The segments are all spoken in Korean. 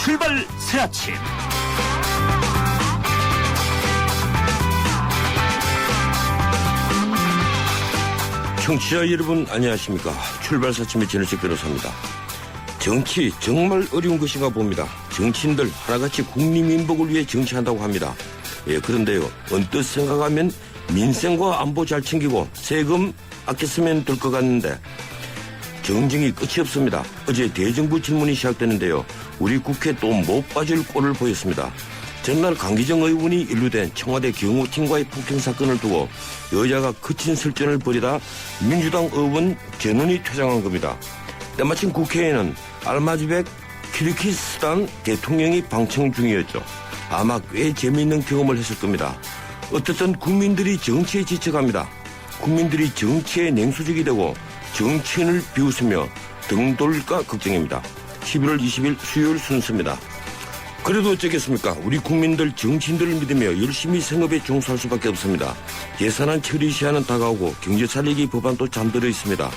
출발 새 아침. 청취자 여러분 안녕하십니까. 출발 새 아침의 진일식 변호사입니다. 정치 정말 어려운 것인가 봅니다. 정치인들 하나같이 국민민복을 위해 정치한다고 합니다. 그런데요, 언뜻 생각하면 민생과 안보 잘 챙기고 세금 아껴 쓰면 될 것 같는데 정쟁이 끝이 없습니다. 어제 대정부 질문이 시작되는데요, 우리 국회 또 못 빠질 꼴을 보였습니다. 전날 강기정 의원이 연루된 청와대 경호팀과의 폭행 사건을 두고 여야가 거친 설전을 벌이다 민주당 의원 전원이 퇴장한 겁니다. 때마침 국회에는 알마즈벡 키르기스스탄 대통령이 방청 중이었죠. 아마 꽤 재미있는 경험을 했을 겁니다. 어쨌든 국민들이 정치에 지쳐갑니다. 국민들이 정치에 냉소적이 되고 정치인을 비웃으며 등돌까 걱정입니다. 11월 20일 수요일 순서입니다. 그래도 어쩌겠습니까? 우리 국민들 정치인들을 믿으며 열심히 생업에 종사할 수밖에 없습니다. 예산안 처리 시한은 다가오고 경제 살리기 법안도 잠들어 있습니다.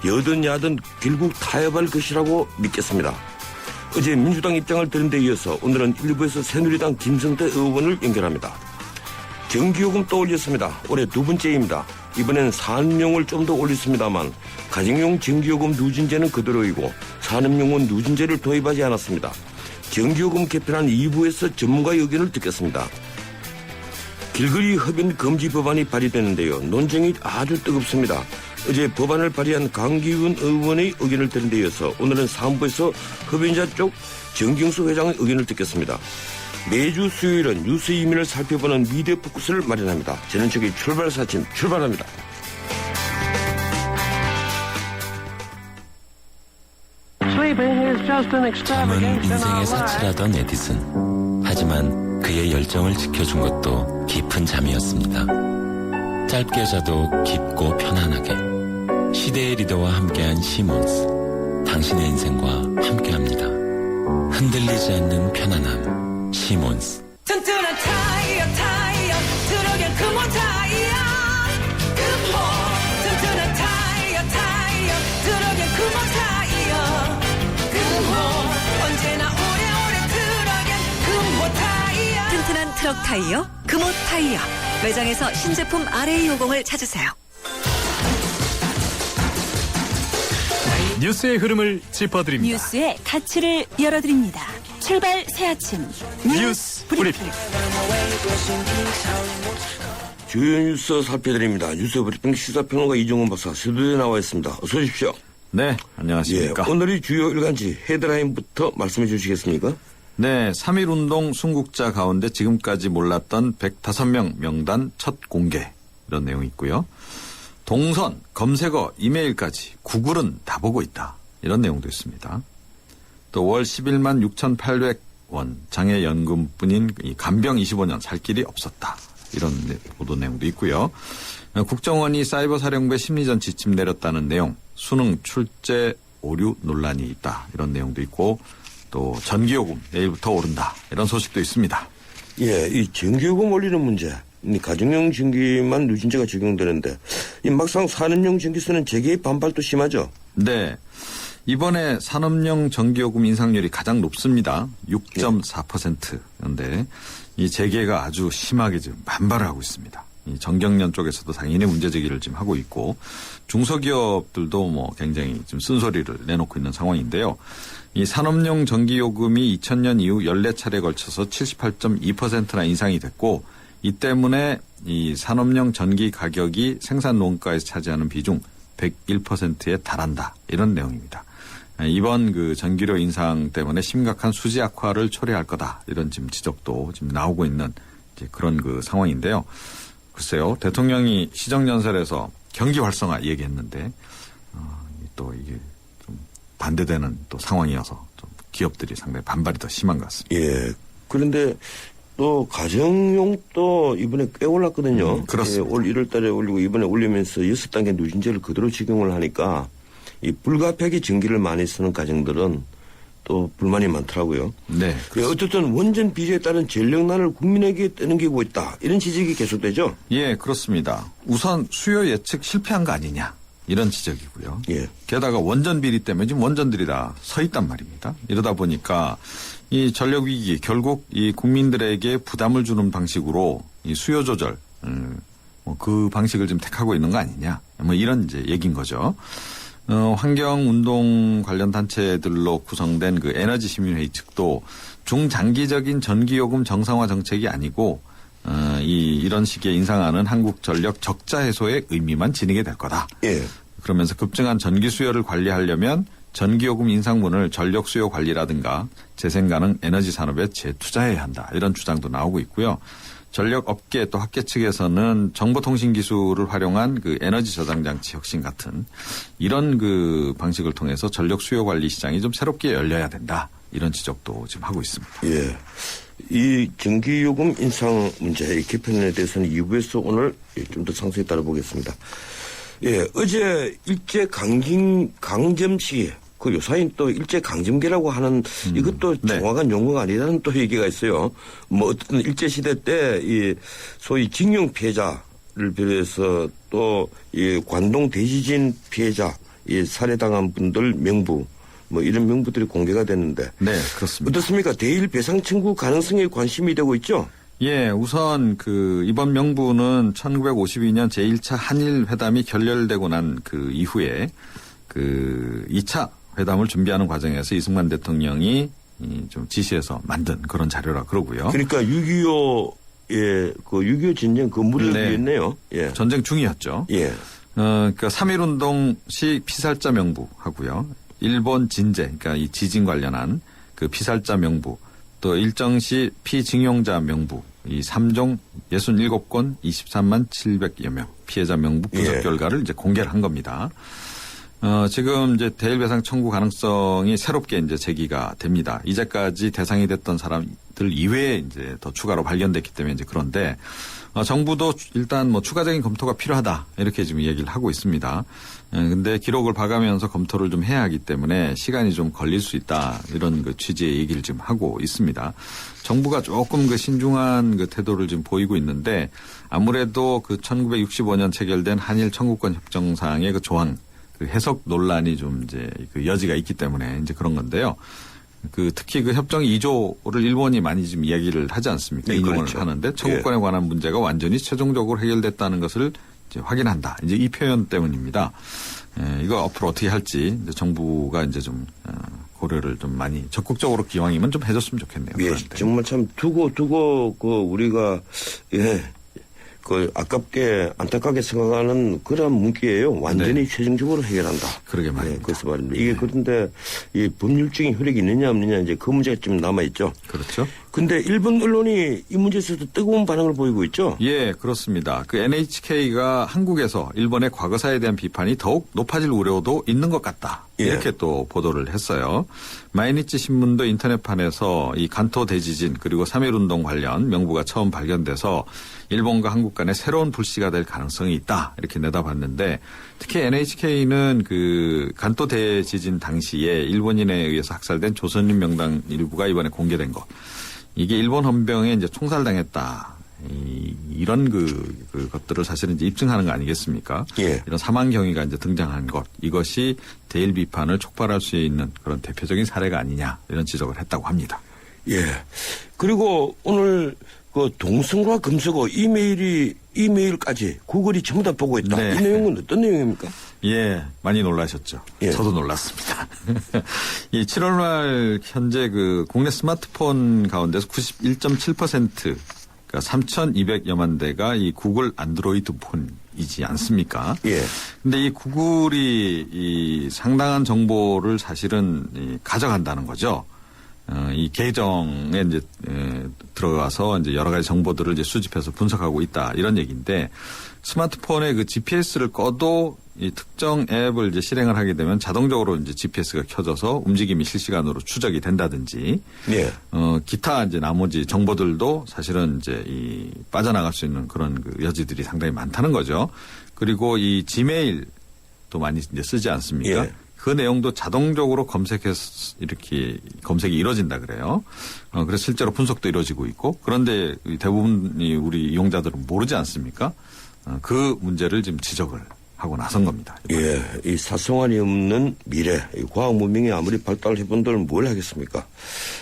여든 야든 결국 타협할 것이라고 믿겠습니다. 어제 민주당 입장을 들은 데 이어서 오늘은 일부에서 새누리당 김성태 의원을 연결합니다. 전기요금 또 올렸습니다. 올해 두 번째입니다. 이번엔 산업용을 좀 더 올렸습니다만 가정용 전기요금 누진제는 그대로이고 산업용은 누진제를 도입하지 않았습니다. 전기요금 개편안 2부에서 전문가 의견을 듣겠습니다. 길거리 흡연 금지 법안이 발의되는데요, 논쟁이 아주 뜨겁습니다. 어제 법안을 발의한 강기훈 의원의 의견을 들은 데 이어서 오늘은 3부에서 흡연자 쪽 정경수 회장의 의견을 듣겠습니다. 매주 수요일은 뉴스 이면을 살펴보는 미디어 포커스를 마련합니다. 저는 저기 출발 사진 출발합니다. 잠은 인생의 사치라던 에디슨. 하지만 그의 열정을 지켜준 것도 깊은 잠이었습니다. 짧게 자도 깊고 편안하게. 시대의 리더와 함께한 시몬스. 당신의 인생과 함께합니다. 흔들리지 않는 편안함. 시몬스. 튼튼한 타이어 트럭엔 금호 타이어 금호. 튼튼한 타이어 트럭엔 금호 타이어 금호. 언제나 오래오래 트럭엔 금호 타이어. 튼튼한 트럭 타이어 금호 타이어. 매장에서 신제품 RA50을 찾으세요. 뉴스의 흐름을 짚어드립니다. 뉴스의 가치를 열어드립니다. 출발 새 아침 뉴스 브리핑. 주요 뉴스 살펴드립니다. 뉴스 브리핑 시사평론가 이종훈 박사 스튜디오에 나와 있습니다. 어서 오십시오. 네, 안녕하십니까. 오늘의 주요 일간지 헤드라인부터 말씀해 주시겠습니까? 네, 3.1운동 순국자 가운데 지금까지 몰랐던 105명 명단 첫 공개, 이런 내용이 있고요. 동선, 검색어, 이메일까지 구글은 다 보고 있다, 이런 내용도 있습니다. 또 월 11만 6,800원 장애연금뿐인 이 간병 25년 살 길이 없었다, 이런 보도 내용도 있고요. 국정원이 사이버사령부에 심리전 지침 내렸다는 내용, 수능 출제 오류 논란이 있다, 이런 내용도 있고, 또 전기요금 내일부터 오른다, 이런 소식도 있습니다. 예, 이 전기요금 올리는 문제, 이 가정용 전기만 누진제가 적용되는데 이 막상 산업용 전기세는 재개의 반발도 심하죠? 네, 이번에 산업용 전기요금 인상률이 가장 높습니다. 6.4%인데 이 재개가 아주 심하게 지금 반발을 하고 있습니다. 이 정경련 쪽에서도 당연히 문제 제기를 지금 하고 있고, 중소기업들도 뭐 굉장히 지금 쓴소리를 내놓고 있는 상황인데요. 이 산업용 전기요금이 2000년 이후 14차례에 걸쳐서 78.2%나 인상이 됐고, 이 때문에 이 산업용 전기 가격이 생산 원가에서 차지하는 비중 101%에 달한다, 이런 내용입니다. 이번 그 전기료 인상 때문에 심각한 수지 악화를 초래할 거다, 이런 지금 지적도 지금 나오고 있는 이제 그런 그 상황인데요. 글쎄요, 대통령이 시정연설에서 경기 활성화 얘기했는데 또 이게 좀 반대되는 또 상황이어서 좀 기업들이 상당히 반발이 더 심한 것 같습니다. 예. 그런데 또 가정용 또 이번에 꽤 올랐거든요. 그렇습니다. 예, 올 1월 달에 올리고 이번에 올리면서 6단계 누진제를 그대로 적용을 하니까 이 불가피하게 전기를 많이 쓰는 가정들은 또 불만이 많더라고요. 네. 예, 어쨌든 원전 비제에 따른 전력난을 국민에게 떠넘기고 있다, 이런 지적이 계속되죠? 예, 그렇습니다. 우선 수요 예측 실패한 거 아니냐, 이런 지적이고요. 예. 게다가 원전 비리 때문에 지금 원전들이 다 서 있단 말입니다. 이러다 보니까 이 전력 위기 결국 이 국민들에게 부담을 주는 방식으로 이 수요 조절 뭐 그 방식을 좀 택하고 있는 거 아니냐 뭐 이런 이제 얘기인 거죠. 환경운동 관련 단체들로 구성된 그 에너지 시민회의 측도 중장기적인 전기요금 정상화 정책이 아니고 이런 식의 인상안은 한국전력 적자 해소의 의미만 지니게 될 거다. 예. 그러면서 급증한 전기 수요를 관리하려면 전기요금 인상분을 전력 수요 관리라든가 재생 가능 에너지 산업에 재투자해야 한다. 이런 주장도 나오고 있고요. 전력 업계 또 학계 측에서는 정보통신 기술을 활용한 그 에너지 저장 장치 혁신 같은 이런 그 방식을 통해서 전력 수요 관리 시장이 좀 새롭게 열려야 된다. 이런 지적도 지금 하고 있습니다. 예. 이 전기요금 인상 문제, 이 개편에 대해서는 2부에서 오늘 좀 더 상세히 따라보겠습니다. 예, 어제 일제 강점 시기, 그 요사인 또 일제 강점기라고 하는 이것도 네. 정확한 용어가 아니라는 또 얘기가 있어요. 뭐 어떤 일제 시대 때 이 소위 징용 피해자를 비롯해서 또 이 관동 대지진 피해자, 이 살해당한 분들 명부, 뭐 이런 명부들이 공개가 됐는데. 네, 그렇습니다. 어떻습니까? 대일 배상 청구 가능성에 관심이 되고 있죠? 예, 우선 그 이번 명부는 1952년 제1차 한일 회담이 결렬되고 난 그 이후에 그 2차 회담을 준비하는 과정에서 이승만 대통령이 좀 지시해서 만든 그런 자료라 그러고요. 그러니까 6.25 예, 그 6.25 전쟁 그 무렵이었네요. 예. 전쟁 중이었죠. 예. 그러니까 3.1운동 시 피살자 명부하고요. 일본 진제, 그러니까 이 지진 관련한 그 피살자 명부, 또 일정시 피징용자 명부, 이 3종 67건 23만 700여 명 피해자 명부 분석 예. 결과를 이제 공개를 한 겁니다. 지금 이제 대일배상 청구 가능성이 새롭게 이제 제기가 됩니다. 이제까지 대상이 됐던 사람들 이외에 이제 더 추가로 발견됐기 때문에 이제 그런데 정부도 일단 뭐 추가적인 검토가 필요하다 이렇게 지금 얘기를 하고 있습니다. 근데 기록을 봐가면서 검토를 좀 해야 하기 때문에 시간이 좀 걸릴 수 있다 이런 그 취지의 얘기를 지금 하고 있습니다. 정부가 조금 그 신중한 그 태도를 지금 보이고 있는데 아무래도 그 1965년 체결된 한일 청구권 협정상의 그 조항 그 해석 논란이 좀 이제 그 여지가 있기 때문에 이제 그런 건데요. 그 특히 그 협정 2조를 일본이 많이 지금 이야기를 하지 않습니까? 네, 인용을 그렇죠. 하는데 청구권에 관한 문제가 완전히 최종적으로 해결됐다는 것을 이제 확인한다. 이제 이 표현 때문입니다. 이거 앞으로 어떻게 할지 이제 정부가 이제 좀 고려를 좀 많이 적극적으로 기왕이면 좀 해줬으면 좋겠네요. 예, 그런데. 정말 참 두고 그 우리가 예. 그 아깝게 안타깝게 생각하는 그런 문제예요. 완전히 네. 최종적으로 해결한다. 그러게 말입니다. 네, 그래서 말입니다. 이게 그런데 이 법률적인 효력이 있느냐 없느냐 이제 그 문제가 좀 남아 있죠. 그렇죠. 근데 일본 언론이 이 문제에 있어서 뜨거운 반응을 보이고 있죠. 예, 그렇습니다. 그 NHK가 한국에서 일본의 과거사에 대한 비판이 더욱 높아질 우려도 있는 것 같다. 예. 이렇게 또 보도를 했어요. 마이니치 신문도 인터넷판에서 이 간토 대지진 그리고 3.1운동 관련 명부가 처음 발견돼서 일본과 한국 간에 새로운 불씨가 될 가능성이 있다. 이렇게 내다봤는데 특히 NHK는 그 간토 대지진 당시에 일본인에 의해서 학살된 조선인 명단 일부가 이번에 공개된 것. 이게 일본 헌병에 이제 총살당했다. 이런 그 것들을 사실은 이제 입증하는 거 아니겠습니까? 예. 이런 사망 경위가 이제 등장한 것. 이것이 대일 비판을 촉발할 수 있는 그런 대표적인 사례가 아니냐. 이런 지적을 했다고 합니다. 예. 그리고 오늘 그 동성과 금서고 이메일까지 구글이 전부 다 보고 있다. 네. 이 내용은 어떤 내용입니까? 예, 많이 놀라셨죠. 예. 저도 놀랐습니다. 이 7월 말 현재 그 국내 스마트폰 가운데서 91.7%, 그러니까 3,200여만 대가 이 구글 안드로이드 폰이지 않습니까? 예. 근데 이 구글이 이 상당한 정보를 사실은 가져간다는 거죠. 이 계정에 이제 들어가서 이제 여러 가지 정보들을 이제 수집해서 분석하고 있다 이런 얘기인데 스마트폰에 그 GPS를 꺼도 이 특정 앱을 이제 실행을 하게 되면 자동적으로 이제 GPS가 켜져서 움직임이 실시간으로 추적이 된다든지 예. 기타 이제 나머지 정보들도 사실은 이제 이 빠져나갈 수 있는 그런 그 여지들이 상당히 많다는 거죠. 그리고 이 지메일도 많이 이제 쓰지 않습니까? 예. 그 내용도 자동적으로 검색해서 이렇게 검색이 이루어진다 그래요. 그래서 실제로 분석도 이루어지고 있고 그런데 대부분이 우리 이용자들은 모르지 않습니까? 그 문제를 지금 지적을 하고 나선 겁니다. 예, 이 사성환이 없는 미래, 이 과학 문명이 아무리 발달해본들 뭘 하겠습니까?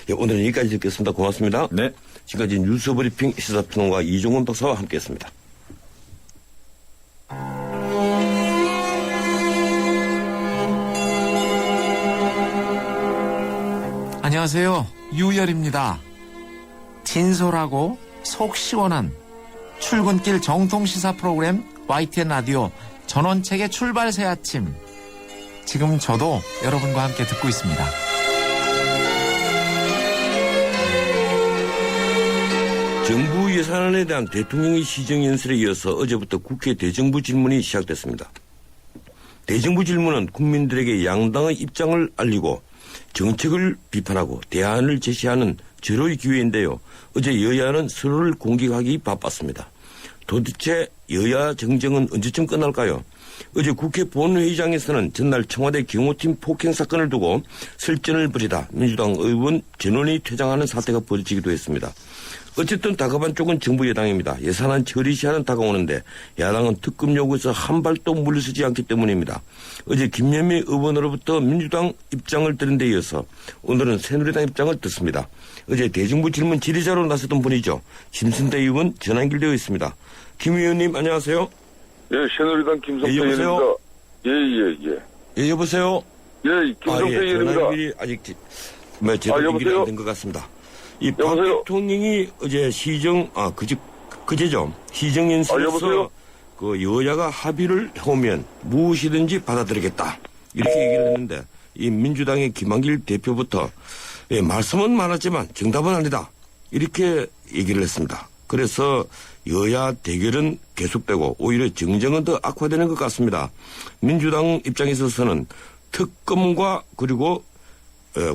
예, 오늘은 여기까지 듣겠습니다. 고맙습니다. 네. 지금까지 뉴스브리핑 시사평론가 이종원 박사와 함께했습니다. 안녕하세요. 유열입니다. 진솔하고 속 시원한 출근길 정통시사 프로그램 YTN 라디오 전원책의 출발 새 아침. 지금 저도 여러분과 함께 듣고 있습니다. 정부 예산안에 대한 대통령의 시정연설에 이어서 어제부터 국회 대정부 질문이 시작됐습니다. 대정부 질문은 국민들에게 양당의 입장을 알리고 정책을 비판하고 대안을 제시하는 절호의 기회인데요. 어제 여야는 서로를 공격하기 바빴습니다. 도대체 여야 정쟁은 언제쯤 끝날까요? 어제 국회 본회의장에서는 전날 청와대 경호팀 폭행 사건을 두고 설전을 벌이다 민주당 의원 전원이 퇴장하는 사태가 벌어지기도 했습니다. 어쨌든 다급한 쪽은 정부 여당입니다. 예산안 처리 시한은 다가오는데 야당은 특검 요구에서 한 발도 물러서지 않기 때문입니다. 어제 김현미 의원으로부터 민주당 입장을 들은 데 이어서 오늘은 새누리당 입장을 듣습니다. 어제 대정부 질문 질의자로 나섰던 분이죠. 심순대 의원 전화 연결되어 있습니다. 김 의원님 안녕하세요. 예, 새누리당 김성태 의원입니다. 예, 여보세요. 예, 김성태 의원입니다. 전화 연결이 아직 제대로 연결이 안 된 것 같습니다. 이 박 대통령이 어제 그제죠. 시정연설에서 그 여야가 합의를 해오면 무엇이든지 받아들이겠다. 이렇게 얘기를 했는데 이 민주당의 김한길 대표부터 말씀은 많았지만 정답은 아니다. 이렇게 얘기를 했습니다. 그래서 여야 대결은 계속되고 오히려 정쟁은 더 악화되는 것 같습니다. 민주당 입장에 있어서는 특검과 그리고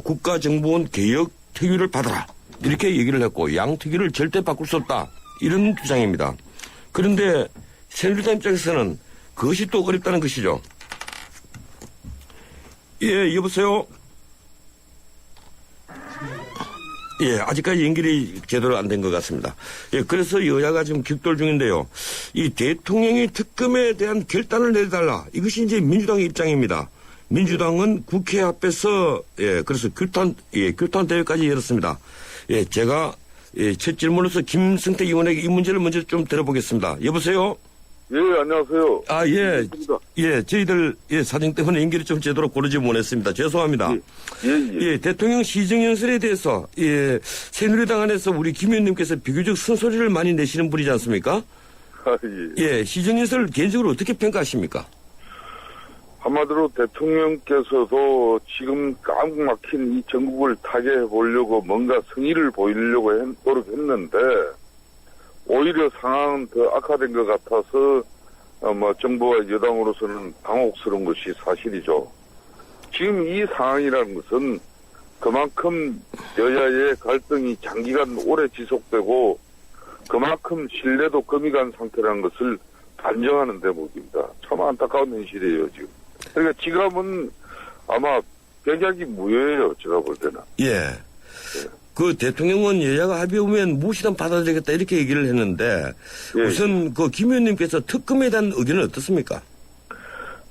국가정보원 개혁 특위를 받아라. 이렇게 얘기를 했고 양특위를 절대 바꿀 수 없다. 이런 주장입니다. 그런데 새누리당 입장에서는 그것이 또 어렵다는 것이죠. 예, 여보세요? 예, 아직까지 연결이 제대로 안 된 것 같습니다. 예, 그래서 여야가 지금 격돌 중인데요. 이 대통령이 특검에 대한 결단을 내달라. 이것이 이제 민주당의 입장입니다. 민주당은 국회 앞에서 그래서 규탄 대회까지 열었습니다. 예, 제가 첫 질문으로서 김성태 의원에게 이 문제를 먼저 좀 들어보겠습니다. 여보세요? 예, 안녕하세요. 예, 저희들 사정 때문에 연결이 좀 제대로 고르지 못했습니다. 죄송합니다. 예, 대통령 시정연설에 대해서 새누리당 안에서 우리 김 의원님께서 비교적 쓴소리를 많이 내시는 분이지 않습니까? 예, 시정연설 개인적으로 어떻게 평가하십니까? 한마디로 대통령께서도 지금 꽉 막힌 이 전국을 타개해 보려고 뭔가 성의를 보이려고 노력했는데 오히려 상황은 더 악화된 것 같아서 정부와 여당으로서는 당혹스러운 것이 사실이죠. 지금 이 상황이라는 것은 그만큼 여야의 갈등이 장기간 오래 지속되고 그만큼 신뢰도 금이 간 상태라는 것을 반증하는 대목입니다. 참 안타까운 현실이에요, 지금. 그러니까 지금은 아마 백약이 무효예요, 제가 볼 때는. 예. 그 대통령은 여야가 합의 오면 무엇이든 받아들이겠다 이렇게 얘기를 했는데 우선 그 김 의원님께서 특검에 대한 의견은 어떻습니까?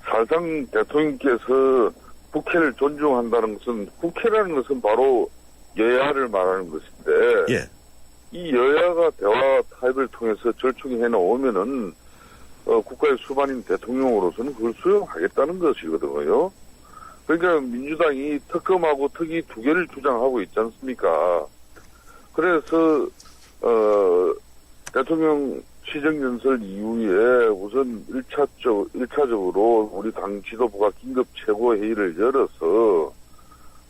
사실상 대통령께서 국회를 존중한다는 것은 국회라는 것은 바로 여야를 말하는 것인데 이 여야가 대화 타협을 통해서 절충해 나오면은 국가의 수반인 대통령으로서는 그걸 수용하겠다는 것이거든요. 그러니까 민주당이 특검하고 특위 두 개를 주장하고 있지 않습니까? 그래서 대통령 시정연설 이후에 우선 1차적으로 우리 당 지도부가 긴급 최고회의를 열어서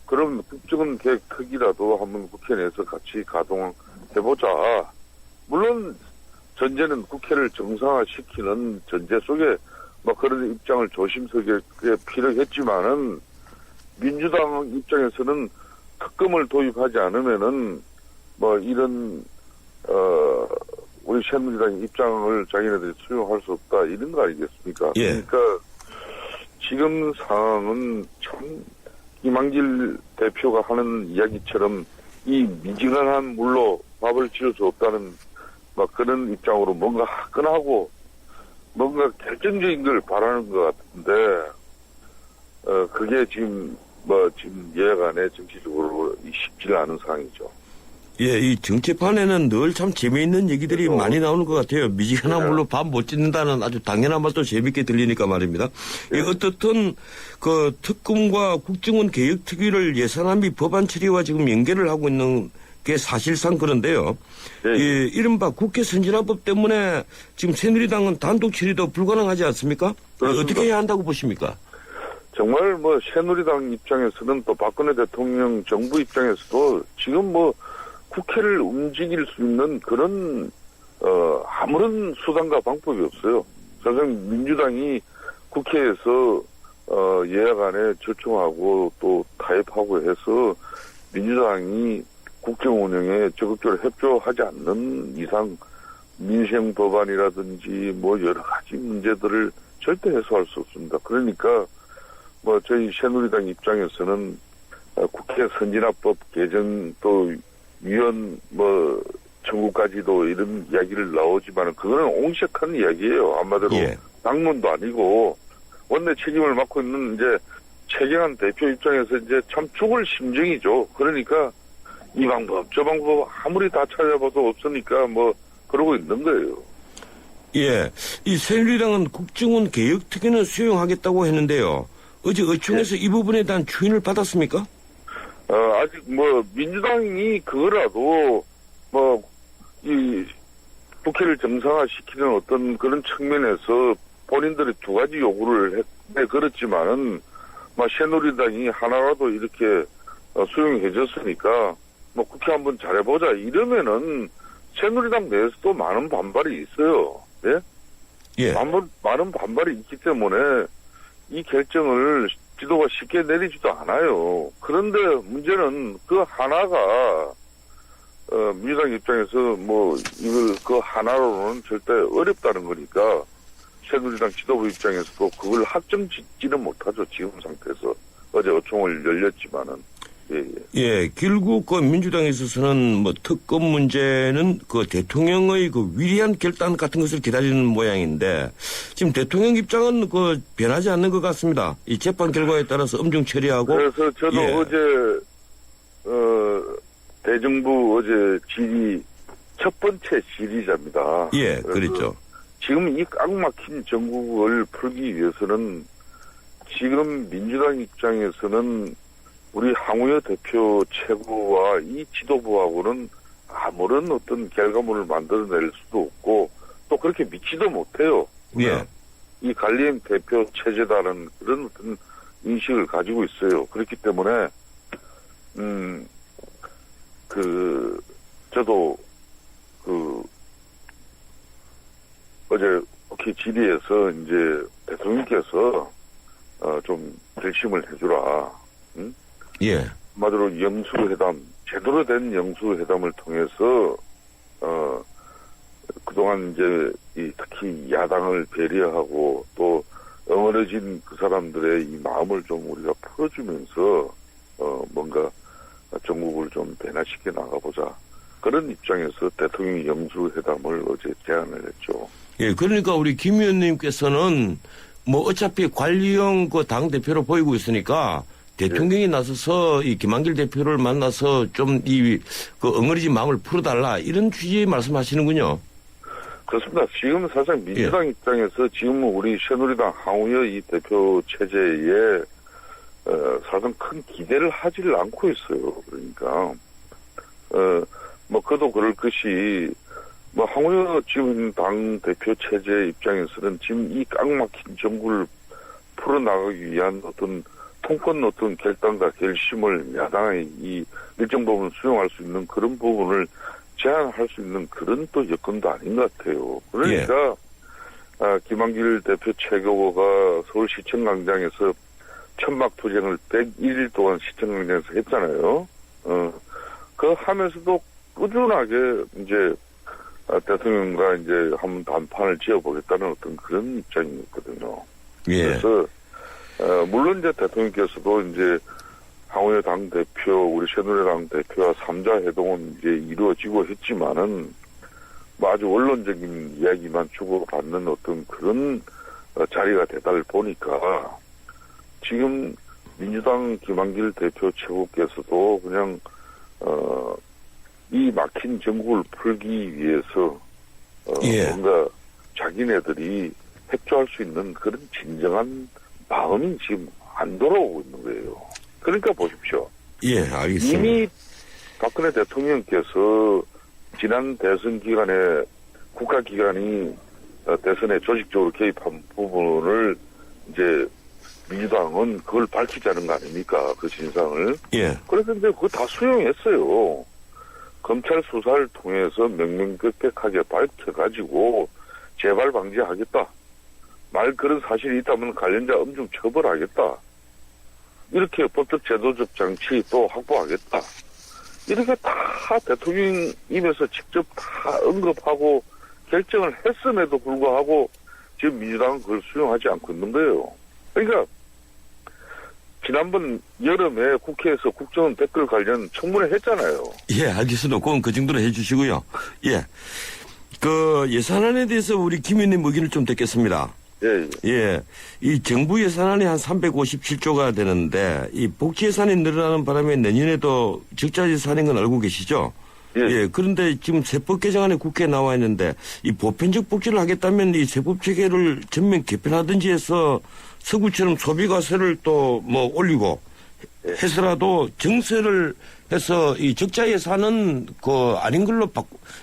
그럼 국정원 계획 특위라도 한번 국회 내에서 같이 가동해보자. 물론 전제는 국회를 정상화시키는 전제 속에 그런 입장을 조심스럽게 필요했지만은 민주당 입장에서는 특검을 도입하지 않으면은 이런 우리 새누리당의 입장을 자기네들이 수용할 수 없다 이런 거 아니겠습니까? 그러니까 지금 상황은 참 김한길 대표가 하는 이야기처럼 이 미지근한 물로 밥을 지을 수 없다는 그런 입장으로 뭔가 화끈하고 뭔가 결정적인 걸 바라는 것 같은데, 그게 지금 예간에 정치적으로 쉽지 않은 상황이죠. 예, 이 정치판에는 늘 참 재미있는 얘기들이 그렇죠. 많이 나오는 것 같아요. 미지근한 네. 물로 밥 못 짓는다는 아주 당연한 말도 재미있게 들리니까 말입니다. 네. 예, 어떻든 그 특검과 국정원 개혁특위를 예산안 및 법안 처리와 지금 연계를 하고 있는 게 사실상 그런데요. 네. 예, 이른바 국회 선진화법 때문에 지금 새누리당은 단독 처리도 불가능하지 않습니까? 그렇습니다. 어떻게 해야 한다고 보십니까? 정말 새누리당 입장에서는 또 박근혜 대통령 정부 입장에서도 지금 국회를 움직일 수 있는 그런 아무런 수단과 방법이 없어요. 사실 민주당이 국회에서 예약안에 절충하고 또 타협하고 해서 민주당이 국정 운영에 적극적으로 협조하지 않는 이상 민생 법안이라든지 여러 가지 문제들을 절대 해소할 수 없습니다. 그러니까 저희 새누리당 입장에서는 국회 선진화법 개정 또 위원 청구까지도 이런 이야기를 나오지만 그거는 옹색한 이야기예요. 한마디로 예. 당론도 아니고 원내 책임을 맡고 있는 이제 최경환 대표 입장에서 이제 참 죽을 심정이죠. 그러니까 이 방법 저 방법 아무리 다 찾아봐도 없으니까 그러고 있는 거예요. 예, 이 새누리당은 국정원 개혁특위는 수용하겠다고 했는데요. 어제 의총에서 이 부분에 대한 추인을 받았습니까? 아직 민주당이 그거라도 이 국회를 정상화시키는 어떤 그런 측면에서 본인들이 두 가지 요구를 그렇지만은 새누리당이 하나라도 이렇게 수용해줬으니까 국회 한번 잘해보자 이러면은 새누리당 내에서도 많은 반발이 있어요. 예? 예. 많은 반발이 있기 때문에 이 결정을 지도가 쉽게 내리지도 않아요. 그런데 문제는 그 하나가 민주당 입장에서 이걸 그 하나로는 절대 어렵다는 거니까 새누리당 지도부 입장에서도 그걸 확정짓지는 못하죠. 지금 상태에서. 어제 의총을 열렸지만은. 예, 결국 민주당에 있어서는 특검 문제는 대통령의 위리한 결단 같은 것을 기다리는 모양인데 지금 대통령 입장은 변하지 않는 것 같습니다. 이 재판 결과에 따라서 엄중 처리하고. 그래서 저도 예. 어제 대정부 어제 질의 첫 번째 질의자입니다. 예, 그렇죠. 지금 이 꽉 막힌 정국을 풀기 위해서는 지금 민주당 입장에서는 우리 황우여 대표 최고와 이 지도부하고는 아무런 어떤 결과물을 만들어낼 수도 없고 또 그렇게 믿지도 못해요. 예. 이 갈림 대표 체제다는 그런 어떤 인식을 가지고 있어요. 그렇기 때문에 저도 어제 국회 질의에서 이제 대통령께서 좀 결심을 해주라. 응? 예. 한마디로 영수회담, 제대로 된 영수회담을 통해서, 그동안 이제, 특히 야당을 배려하고 또, 엉어러진 그 사람들의 이 마음을 좀 우리가 풀어주면서, 뭔가 전국을 좀 변화시켜 나가보자. 그런 입장에서 대통령이 영수회담을 어제 제안을 했죠. 예, 그러니까 우리 김 의원님께서는 어차피 관리형 당대표로 보이고 있으니까 대통령이 나서서 이 김한길 대표를 만나서 좀 엉어리진 마음을 풀어달라 이런 취지의 말씀하시는군요. 그렇습니다. 지금 사실 민주당 입장에서 지금 우리 새누리당 황우여 이 대표 체제에 사실은 큰 기대를 하지를 않고 있어요. 그러니까 그도 그럴 것이 황우여 지금 당 대표 체제 입장에서는 지금 이 꽉 막힌 정부를 풀어나가기 위한 어떤 통권 어떤 결단과 결심을 야당의 이 일정 부분 수용할 수 있는 그런 부분을 제한할 수 있는 그런 또 여건도 아닌 것 같아요. 그러니까 김한길 대표 최고가 서울시청 광장에서 천막 투쟁을 101일 동안 시청 광장에서 했잖아요. 그 하면서도 꾸준하게 이제 대통령과 이제 한번 단판을 지어보겠다는 어떤 그런 입장이었거든요. 예. 그래서 물론 이제 대통령께서도 이제 황우여 당 대표, 우리 새누리당 대표와 3자 회동은 이제 이루어지고 했지만은 뭐 아주 원론적인 이야기만 주고받는 어떤 그런 자리가 되다 보니까 지금 민주당 김한길 대표 최고께서도 그냥 이 막힌 정국을 풀기 위해서 예. 뭔가 자기네들이 협조할 수 있는 그런 진정한 마음이 지금 안 돌아오고 있는 거예요. 그러니까 보십시오. 예, 알겠습니다. 이미 박근혜 대통령께서 지난 대선 기간에 국가기관이 대선에 조직적으로 개입한 부분을 이제 민주당은 그걸 밝히자는 거 아닙니까? 그 진상을. 예. 그래서 이제 그거 다 수용했어요. 검찰 수사를 통해서 명명백백하게 밝혀가지고 재발 방지하겠다. 말 그런 사실이 있다면 관련자 엄중 처벌하겠다. 이렇게 법적 제도적 장치 또 확보하겠다. 이렇게 다 대통령 입에서 직접 다 언급하고 결정을 했음에도 불구하고 지금 민주당은 그걸 수용하지 않고 있는 거예요. 그러니까 지난번 여름에 국회에서 국정원 댓글 관련 청문회 했잖아요. 예, 알겠습니다. 그건 그 정도로 해주시고요. 예. 그 예산안에 대해서 우리 김 의원님 의견을 좀 듣겠습니다. 예, 예. 예. 이 정부 예산안이 한 357조가 되는데 이 복지 예산이 늘어나는 바람에 내년에도 적자 예산인 건 알고 계시죠? 예. 예. 그런데 지금 세법 개정안에 국회에 나와 있는데 이 보편적 복지를 하겠다면 이 세법 체계를 전면 개편하든지 해서 서구처럼 소비과세를 또 뭐 올리고 해서라도 정세를 해서 이 적자 예산은 그 아닌 걸로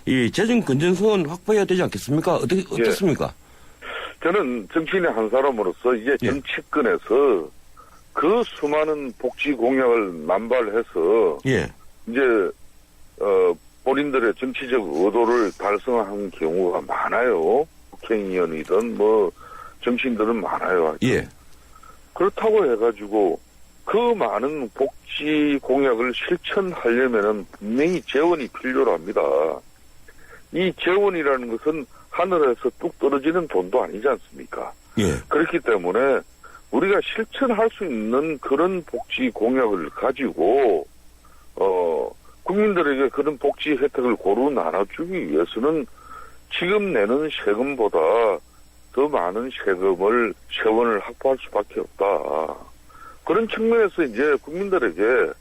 이 재정 건전성은 확보해야 되지 않겠습니까? 어떻습니까? 저는 정치인의 한 사람으로서 이제 예. 정치권에서 그 수많은 복지 공약을 남발해서 예. 이제 본인들의 정치적 의도를 달성한 경우가 많아요. 국회의원이든 뭐 정치인들은 많아요. 예. 그렇다고 해가지고 그 많은 복지 공약을 실천하려면은 분명히 재원이 필요로 합니다. 이 재원이라는 것은 하늘에서 뚝 떨어지는 돈도 아니지 않습니까? 예. 그렇기 때문에 우리가 실천할 수 있는 그런 복지 공약을 가지고 국민들에게 그런 복지 혜택을 고루 나눠주기 위해서는 지금 내는 세금보다 더 많은 세원을 확보할 수밖에 없다. 그런 측면에서 이제 국민들에게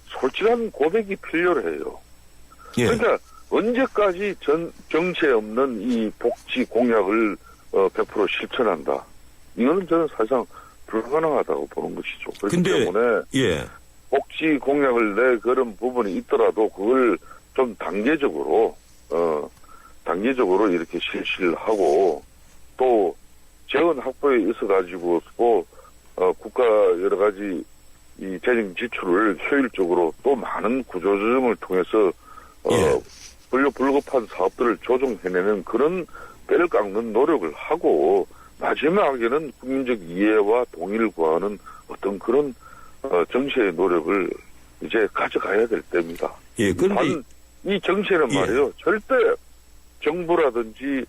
솔직한 고백이 필요해요. 예. 그러니까 언제까지 정체에 없는 이 복지 공약을 100% 실천한다. 이거는 저는 사실상 불가능하다고 보는 것이죠. 그렇기 때문에 예. 복지 공약을 내 그런 부분이 있더라도 그걸 좀 단계적으로 이렇게 실시를 하고 또 재원 확보에 있어 가지고 국가 여러 가지 이 재정 지출을 효율적으로 또 많은 구조조정을 통해서 예. 불급한 사업들을 조정해내는 그런 뼈를 깎는 노력을 하고 마지막에는 국민적 이해와 동의를 구하는 어떤 그런 정치의 노력을 이제 가져가야 될 때입니다. 예. 그런데 이 정치는 예. 말이에요. 절대 정부라든지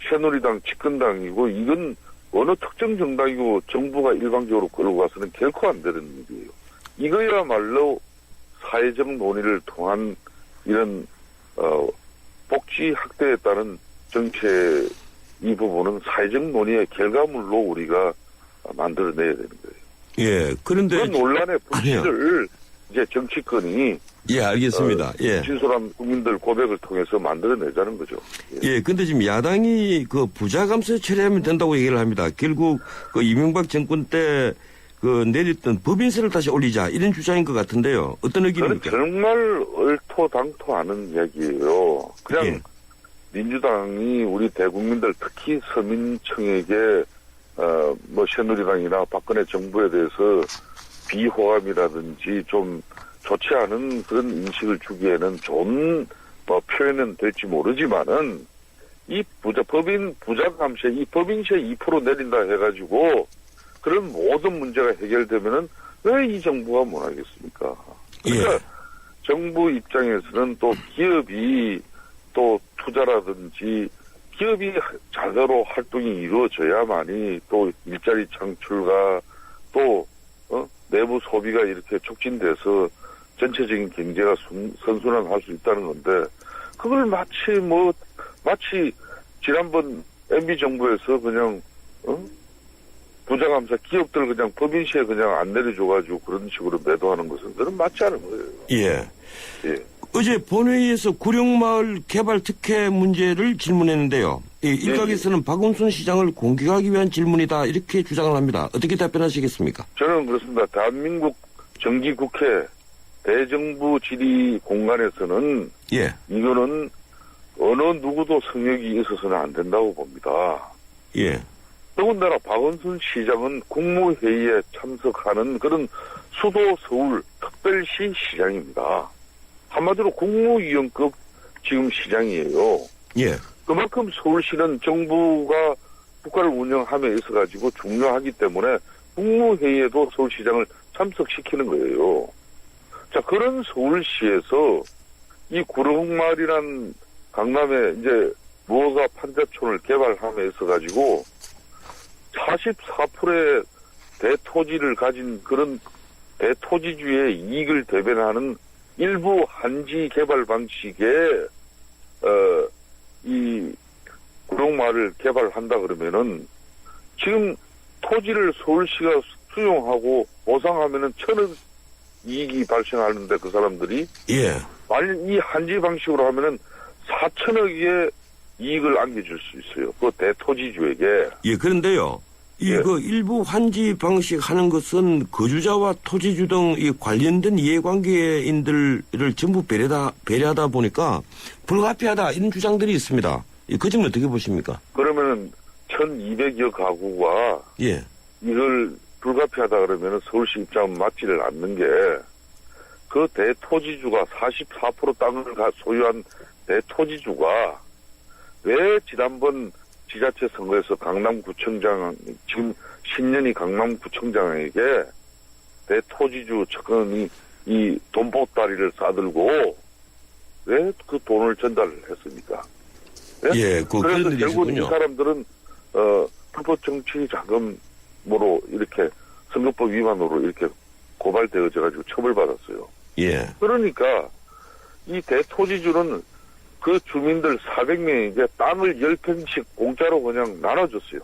새누리당, 집권당이고 이건 어느 특정 정당이고 정부가 일방적으로 끌고 가서는 결코 안 되는 일이에요. 이거야말로 사회적 논의를 통한 이런 복지 확대에 따른 정책 이 부분은 사회적 논의의 결과물로 우리가 만들어내야 되는 거예요. 예. 그런데 그 논란의 불씨를 이제 정치권이 예, 알겠습니다. 예. 진솔한 국민들 고백을 통해서 만들어내자는 거죠. 예, 근데 지금 야당이 그 부자 감세 처리하면 된다고 얘기를 합니다. 결국 그 이명박 정권 때 그 내렸던 법인세를 다시 올리자 이런 주장인 것 같은데요. 어떤 의견입니까? 저는 정말 얼토당토하는 이야기예요. 그냥 예. 민주당이 우리 대국민들 특히 서민층에게 뭐 새누리당이나 박근혜 정부에 대해서 비호감이라든지 좀 좋지 않은 그런 인식을 주기에는 좋은 표현은 될지 모르지만은 이 법인 부자 감세, 이 법인세 2% 내린다 해가지고 그런 모든 문제가 해결되면은 왜 이 정부가 못하겠습니까? 그러니까 예. 정부 입장에서는 또 기업이 또 투자라든지 기업이 제대로 활동이 이루어져야만이 또 일자리 창출과 또 내부 소비가 이렇게 촉진돼서 전체적인 경제가 선순환할 수 있다는 건데 그걸 마치 뭐 마치 지난번 MB 정부에서 그냥 부자 감사 기업들 그냥 법인시에 그냥 안 내려줘가지고 그런 식으로 매도하는 것은 그런 맞지 않은 거예요. 예. 예. 어제 본회의에서 구룡마을 개발 특혜 문제를 질문했는데요. 일각에서는 박원순 시장을 공격하기 위한 질문이다 이렇게 주장을 합니다. 어떻게 답변하시겠습니까? 저는 그렇습니다. 대한민국 정기국회 대정부 질의 공간에서는 예. 이거는 어느 누구도 성역이 있어서는 안 된다고 봅니다. 예. 더군다나 박원순 시장은 국무회의에 참석하는 그런 수도 서울 특별시 시장입니다. 한마디로 국무위원급 지금 시장이에요. 예. 그만큼 서울시는 정부가 국가를 운영함에 있어가지고 중요하기 때문에 국무회의에도 서울시장을 참석시키는 거예요. 자, 그런 서울시에서 이 구룡마을이란 강남에 이제 무허가 판자촌을 개발함에 있어가지고 44%의 대토지를 가진 그런 대토지주의 이익을 대변하는 일부 한지 개발 방식의 이 구룡마을을 개발한다 그러면은 지금 토지를 서울시가 수용하고 보상하면은 1,000억 이익이 발생하는데 그 사람들이 예. 만약 이 한지 방식으로 하면은 4,000억의 이익을 안겨줄 수 있어요. 그 대토지주에게. 예, 그런데요. 이거 일부 환지 방식 하는 것은 거주자와 토지주 등 이 관련된 이해관계인들을 전부 배려하다 보니까 불가피하다 이런 주장들이 있습니다. 그 점은 어떻게 보십니까? 그러면은 1,200여 가구가 예. 이걸 불가피하다 그러면은 서울시 입장은 맞지를 않는 게 그 대토지주가 44% 땅을 소유한 대토지주가 왜 지난번 지자체 선거에서 강남구청장, 지금 신년이 강남구청장에게 대토지주 측근이 이 돈보따리를 싸들고 왜 그 돈을 전달을 했습니까? 예, 그래서 그런 일이 결국 이 있었군요. 사람들은 불법 정치 자금으로 이렇게 선거법 위반으로 이렇게 고발되어져 가지고 처벌받았어요. 예. 그러니까 이 대토지주는 그 주민들 400명에게 땅을 10평씩 공짜로 그냥 나눠줬어요.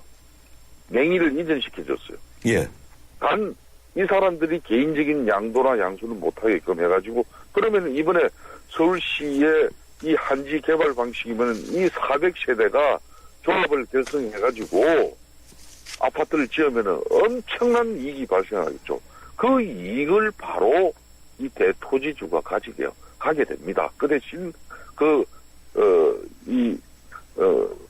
명의를 이전시켜줬어요. 예. 단 이 사람들이 개인적인 양도나 양수는 못하게끔 해가지고 그러면 이번에 서울시의 이 한지 개발 방식이면 이 400세대가 조합을 결성해가지고 아파트를 지으면 엄청난 이익이 발생하겠죠. 그 이익을 바로 이 대토지주가 가게 됩니다. 그 대신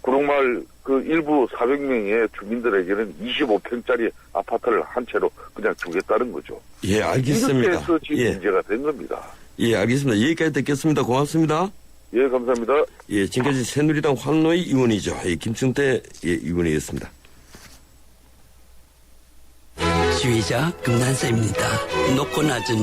구룡마을 그 일부 400명의 주민들에게는 25평짜리 아파트를 한 채로 그냥 주겠다는 거죠. 예, 알겠습니다. 이렇게 해서 지금 예. 문제가 된 겁니다. 예, 알겠습니다. 여기까지 듣겠습니다. 고맙습니다. 예, 감사합니다. 예, 지금까지 새누리당 환노위 의원이죠. 예, 김승태 의원이었습니다. 지휘자 금난쌤입니다. 높고 낮은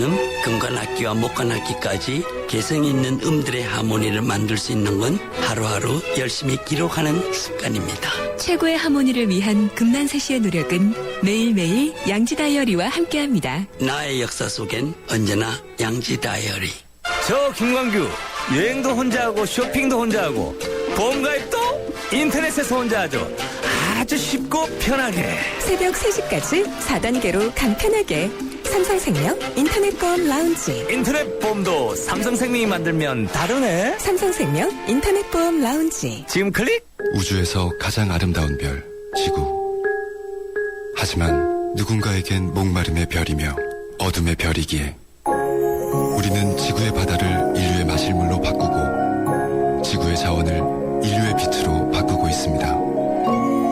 금관악기와 목관악기까지 개성 있는 음들의 하모니를 만들 수 있는 건 하루하루 열심히 기록하는 습관입니다. 최고의 하모니를 위한 금난세 씨의 노력은 매일매일 양지 다이어리와 함께합니다. 나의 역사 속엔 언제나 양지 다이어리. 저 김광규 여행도 혼자 하고 쇼핑도 혼자 하고 보험가입도 인터넷에서 혼자 하죠. 아주 쉽고 편하게. 새벽 3시까지 4단계로 간편하게 삼성생명 인터넷보험 라운지. 인터넷 보험도 삼성생명이 만들면 다르네. 삼성생명 인터넷보험 라운지. 지금 클릭. 우주에서 가장 아름다운 별, 지구. 하지만 누군가에겐 목마름의 별이며 어둠의 별이기에 우리는 지구의 바다를 인류의 마실물로 바꾸고 지구의 자원을 인류의 빛으로 바꾸고 있습니다.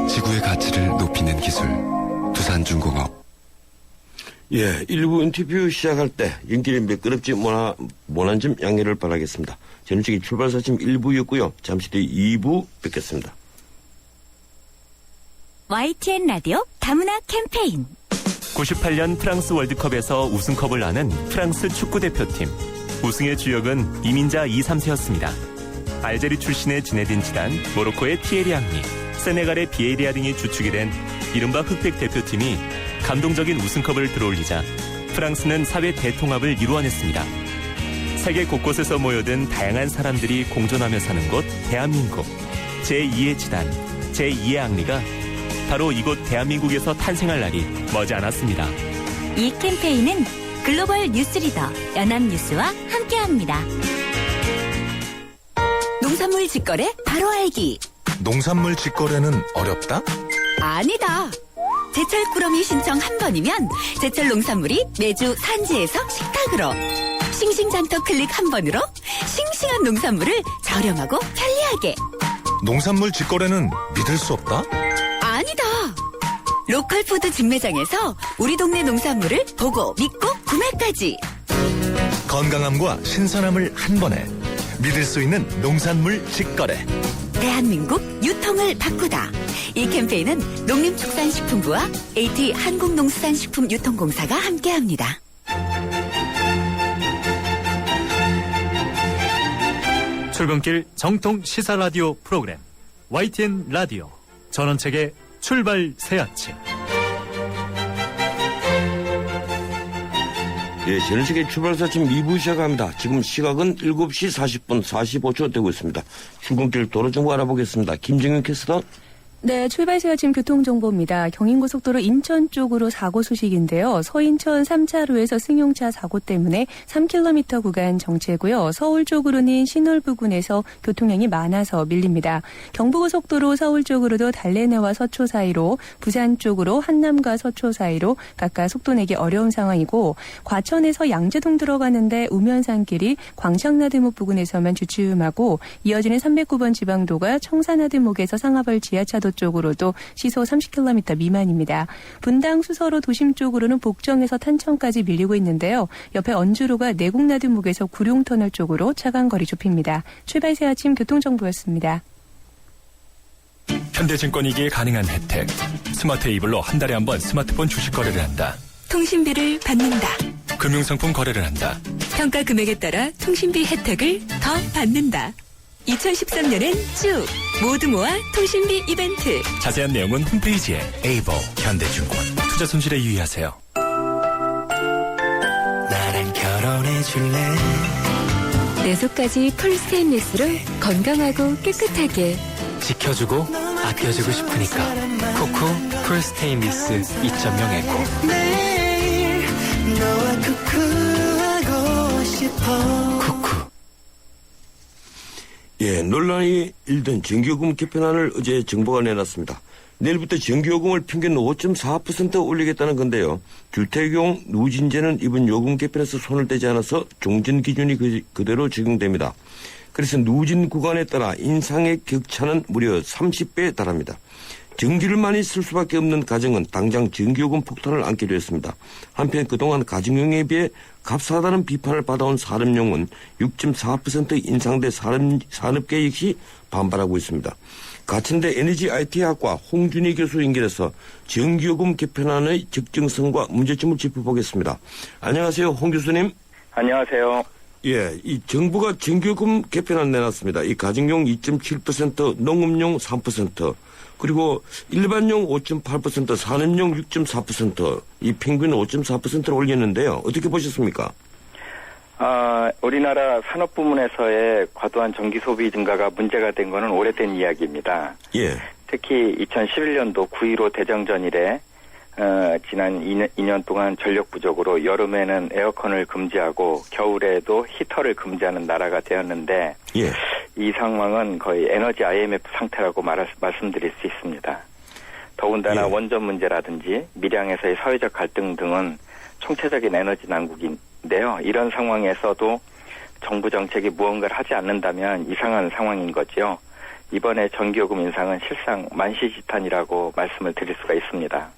지구의 가치를 높이는 기술, 두산중공업. 예, 1부 인터뷰 시작할 때 연결이 매끄럽지 못한 점 양해를 바라겠습니다. 저는 지금 출발사 지금 1부였고요. 잠시 뒤 2부 뵙겠습니다. YTN 라디오 다문화 캠페인. 98년 프랑스 월드컵에서 우승컵을 나는 프랑스 축구대표팀. 우승의 주역은 이민자 2, 3세였습니다. 알제리 출신의 지네딘 지단, 모로코의 티에리 앙리, 세네갈의 비에리아 등이 주축이 된 이른바 흑백 대표팀이 감동적인 우승컵을 들어올리자 프랑스는 사회 대통합을 이루어냈습니다. 세계 곳곳에서 모여든 다양한 사람들이 공존하며 사는 곳 대한민국. 제2의 지단, 제2의 악리가 바로 이곳 대한민국에서 탄생할 날이 머지않았습니다. 이 캠페인은 글로벌 뉴스리더 연합뉴스와 함께합니다. 농산물 직거래 바로 알기. 농산물 직거래는 어렵다? 아니다. 제철 꾸러미 신청 한 번이면 제철 농산물이 매주 산지에서 식탁으로. 싱싱장터 클릭 한 번으로 싱싱한 농산물을 저렴하고 편리하게. 농산물 직거래는 믿을 수 없다? 아니다. 로컬 푸드 직매장에서 우리 동네 농산물을 보고 믿고 구매까지. 건강함과 신선함을 한 번에 믿을 수 있는 농산물 직거래. 대한민국 유통을 바꾸다. 이 캠페인은 농림축산식품부와 AT 한국농수산식품유통공사가 함께합니다. 출근길 정통 시사 라디오 프로그램 YTN 라디오 전원책의 출발 새아침. 예, 전원책의 출발 새아침 2부 시작합니다. 지금 시각은 7시 40분 45초 되고 있습니다. 출근길 도로 정보 알아보겠습니다. 김정윤 캐스터. 네, 출발시가 지금 교통정보입니다. 경인고속도로 인천 쪽으로 사고 소식인데요. 서인천 3차로에서 승용차 사고 때문에 3km 구간 정체고요. 서울 쪽으로는 신월 부근에서 교통량이 많아서 밀립니다. 경부고속도로 서울 쪽으로도 달래내와 서초 사이로, 부산 쪽으로 한남과 서초 사이로 각각 속도 내기 어려운 상황이고, 과천에서 양재동 들어가는데 우면산길이 광창나들목 부근에서만 주춤하고, 이어지는 309번 지방도가 청산나들목에서 상하벌 지하차도 쪽으로도 시속 30km 미만입니다. 분당 수서로 도심 쪽으로는 복정에서 탄천까지 밀리고 있는데요. 옆에 언주로가 내곡나들목에서 구룡터널 쪽으로 차간 거리 좁힙니다. 출발 새 아침 교통정보였습니다. 현대증권이기에 가능한 혜택. 스마트 이블로 한 달에 한 번 스마트폰 주식 거래를 한다. 통신비를 받는다. 금융상품 거래를 한다. 평가 금액에 따라 통신비 혜택을 더 받는다. 2013년엔 쭉 모두 모아 통신비 이벤트. 자세한 내용은 홈페이지에. 에이버 현대증권. 투자 손실에 유의하세요. 나랑 결혼해 줄래? 내 속까지 풀 스테인리스로 건강하고 깨끗하게 지켜주고 아껴주고 싶으니까 코코 풀 스테인리스 2.0 에코. 매일 너와 쿠쿠하고 싶어. 쿠쿠. 예, 논란이 일던 전기요금 개편안을 어제 정부가 내놨습니다. 내일부터 전기요금을 평균 5.4% 올리겠다는 건데요. 주택용 누진제는 이번 요금 개편에서 손을 떼지 않아서 종전 기준이 그대로 적용됩니다. 그래서 누진 구간에 따라 인상의 격차는 무려 30배에 달합니다. 전기를 많이 쓸 수밖에 없는 가정은 당장 전기요금 폭탄을 안기로 했습니다. 한편 그동안 가정용에 비해 값싸다는 비판을 받아온 산업용은 6.4% 인상돼 산업계 역시 반발하고 있습니다. 가천대 에너지 IT학과 홍준희 교수 연결해서 전기요금 개편안의 적정성과 문제점을 짚어보겠습니다. 안녕하세요, 홍 교수님. 안녕하세요. 예, 이 정부가 전기요금 개편안 내놨습니다. 이 가정용 2.7%, 농업용 3%, 그리고 일반용 5.8%, 산업용 6.4%, 이 평균 5.4%를 올렸는데요. 어떻게 보셨습니까? 우리나라 산업 부문에서의 과도한 전기 소비 증가가 문제가 된 것은 오래된 이야기입니다. 예. 특히 2011년도 9.15 대정전 이래 지난 2년 동안 전력 부족으로 여름에는 에어컨을 금지하고 겨울에도 히터를 금지하는 나라가 되었는데 예. 이 상황은 거의 에너지 IMF 상태라고 말씀드릴 수 있습니다. 더군다나 예. 원전 문제라든지 밀양에서의 사회적 갈등 등은 총체적인 에너지 난국인데요. 이런 상황에서도 정부 정책이 무언가를 하지 않는다면 이상한 상황인 거죠. 이번에 전기요금 인상은 실상 만시지탄이라고 말씀을 드릴 수가 있습니다.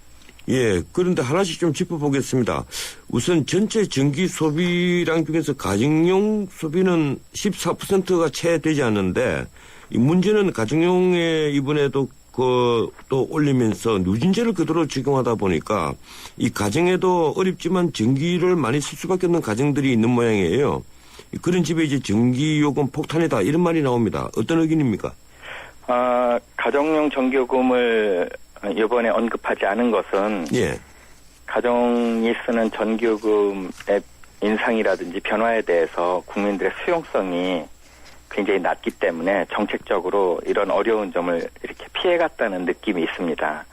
예, 그런데 하나씩 좀 짚어보겠습니다. 우선 전체 전기 소비량 중에서 가정용 소비는 14%가 채 되지 않는데, 이 문제는 가정용에 이번에도 또 올리면서 누진제를 그대로 적용하다 보니까 이 가정에도 어렵지만 전기를 많이 쓸 수밖에 없는 가정들이 있는 모양이에요. 그런 집에 이제 전기요금 폭탄이다 이런 말이 나옵니다. 어떤 의견입니까? 가정용 전기요금을 이번에 언급하지 않은 것은 예. 가정이 쓰는 전기요금의 인상이라든지 변화에 대해서 국민들의 수용성이 굉장히 낮기 때문에 정책적으로 이런 어려운 점을 이렇게 피해갔다는 느낌이 있습니다.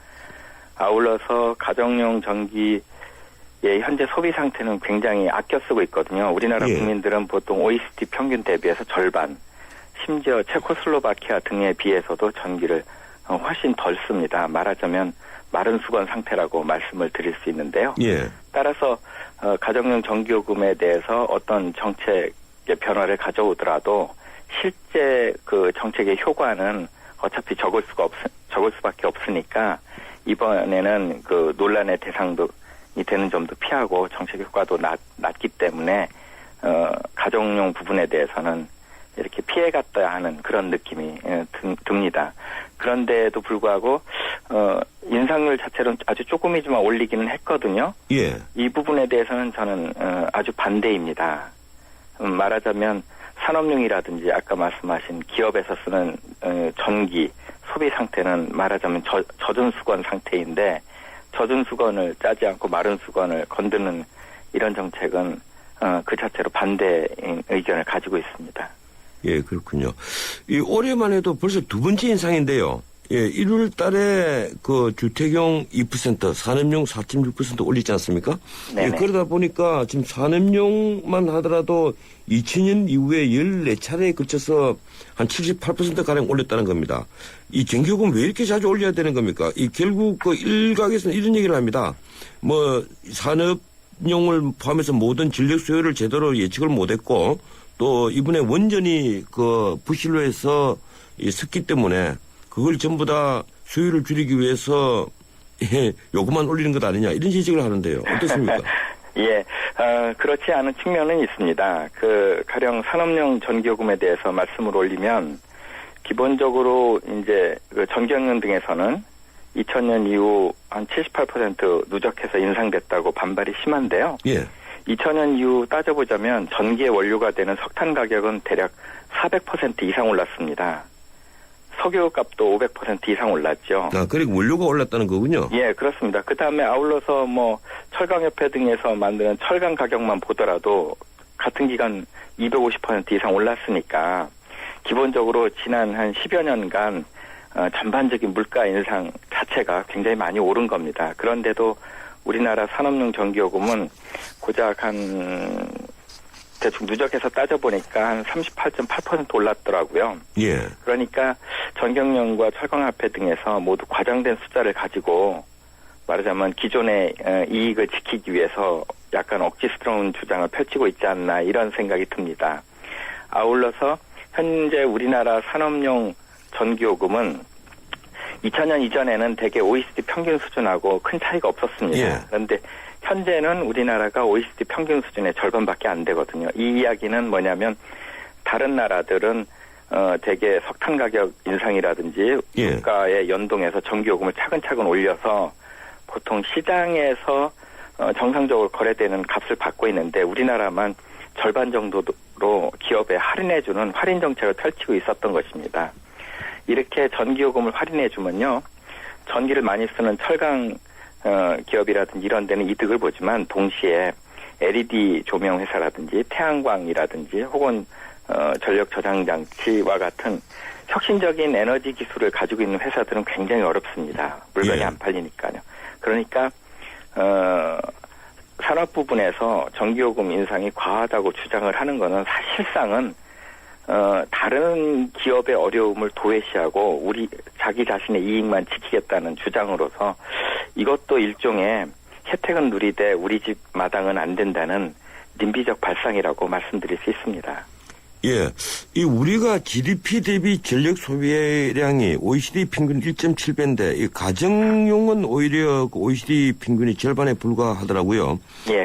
아울러서 가정용 전기의 현재 소비 상태는 굉장히 아껴 쓰고 있거든요. 우리나라 국민들은 보통 OECD 평균 대비해서 절반, 심지어 체코슬로바키아 등에 비해서도 전기를 훨씬 덜 씁니다. 말하자면 마른 수건 상태라고 말씀을 드릴 수 있는데요. 따라서 가정용 전기요금에 대해서 어떤 정책의 변화를 가져오더라도 실제 그 정책의 효과는 어차피 적을 수밖에 없으니까 이번에는 그 논란의 대상도 되는 점도 피하고 정책 효과도 낮기 때문에 가정용 부분에 대해서는 이렇게 피해갔다 하는 그런 느낌이 듭니다. 그런데도 불구하고 인상률 자체는 아주 조금이지만 올리기는 했거든요. 이 부분에 대해서는 저는 아주 반대입니다. 말하자면 산업용이라든지 아까 말씀하신 기업에서 쓰는 전기 소비 상태는 말하자면 젖은 수건 상태인데 젖은 수건을 짜지 않고 마른 수건을 건드는 이런 정책은 그 자체로 반대 의견을 가지고 있습니다. 예, 그렇군요. 이 올해만 해도 벌써 두 번째 인상인데요. 예, 1월 달에 그 주택용 2%, 산업용 4.6% 올리지 않습니까? 예, 그러다 보니까 지금 산업용만 하더라도 2000년 이후에 14차례에 걸쳐서 한 78%가량 올렸다는 겁니다. 이 전기요금 왜 이렇게 자주 올려야 되는 겁니까? 이 결국 그 일각에서는 이런 얘기를 합니다. 뭐 산업용을 포함해서 모든 전력 수요를 제대로 예측을 못했고 또 이번에 원전이 그 부실로 해서 섰기 때문에 그걸 전부 다 수요를 줄이기 위해서 요금만 올리는 것 아니냐 이런 지적을 하는데요. 어떻습니까? 예, 그렇지 않은 측면은 있습니다. 가령 산업용 전기요금에 대해서 말씀을 올리면 기본적으로 이제 그 전경련 등에서는 2000년 이후 한 78% 누적해서 인상됐다고 반발이 심한데요. 2000년 이후 따져보자면 전기의 원료가 되는 석탄 가격은 대략 400% 이상 올랐습니다. 석유 값도 500% 이상 올랐죠. 그리고 원료가 올랐다는 거군요. 예, 그렇습니다. 그 다음에 아울러서 뭐 철강협회 등에서 만드는 철강 가격만 보더라도 같은 기간 250% 이상 올랐으니까 기본적으로 지난 한 10여 년간 전반적인 물가 인상 자체가 굉장히 많이 오른 겁니다. 그런데도 우리나라 산업용 전기요금은 고작 대충 누적해서 따져보니까 한 38.8% 올랐더라고요. 그러니까 전경련과 철강협회 등에서 모두 과장된 숫자를 가지고 말하자면 기존의 이익을 지키기 위해서 약간 억지스러운 주장을 펼치고 있지 않나 이런 생각이 듭니다. 아울러서 현재 우리나라 산업용 전기요금은 2000년 이전에는 대개 OECD 평균 수준하고 큰 차이가 없었습니다. 그런데 현재는 우리나라가 OECD 평균 수준의 절반밖에 안 되거든요. 이 이야기는 뭐냐면 다른 나라들은 대개 석탄 가격 인상이라든지 물가에 연동해서 전기요금을 차근차근 올려서 보통 시장에서 정상적으로 거래되는 값을 받고 있는데 우리나라만 절반 정도로 기업에 할인해주는 할인 정책을 펼치고 있었던 것입니다. 이렇게 전기요금을 할인해주면요. 전기를 많이 쓰는 철강 기업이라든지 이런 데는 이득을 보지만 동시에 LED 조명 회사라든지 태양광이라든지 혹은 전력 저장 장치와 같은 혁신적인 에너지 기술을 가지고 있는 회사들은 굉장히 어렵습니다. 물건이 안 팔리니까요. 그러니까 산업 부분에서 전기요금 인상이 과하다고 주장을 하는 것은 사실상은 다른 기업의 어려움을 도외시하고 자기 자신의 이익만 지키겠다는 주장으로서 이것도 일종의 혜택은 누리되 우리 집 마당은 안 된다는 님비적 발상이라고 말씀드릴 수 있습니다. 예, 이 우리가 GDP 대비 전력 소비량이 OECD 평균 1.7배인데 이 가정용은 오히려 OECD 평균이 절반에 불과하더라고요.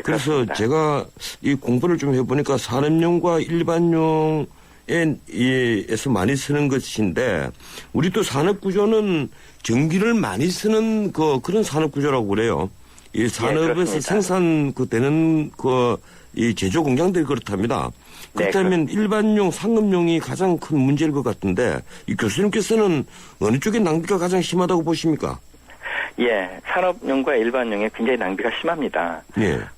그래서 제가 이 공부를 좀 해보니까 산업용과 일반용 에서 많이 쓰는 것인데 우리 또 산업 구조는 전기를 많이 쓰는 그런 산업 구조라고 그래요. 이 산업에서 생산 되는 이 제조 공장들이 그렇답니다. 그렇다면 일반용, 상업용이 가장 큰 문제일 것 같은데 이 교수님께서는 어느 쪽의 낭비가 가장 심하다고 보십니까? 예, 산업용과 일반용에 굉장히 낭비가 심합니다.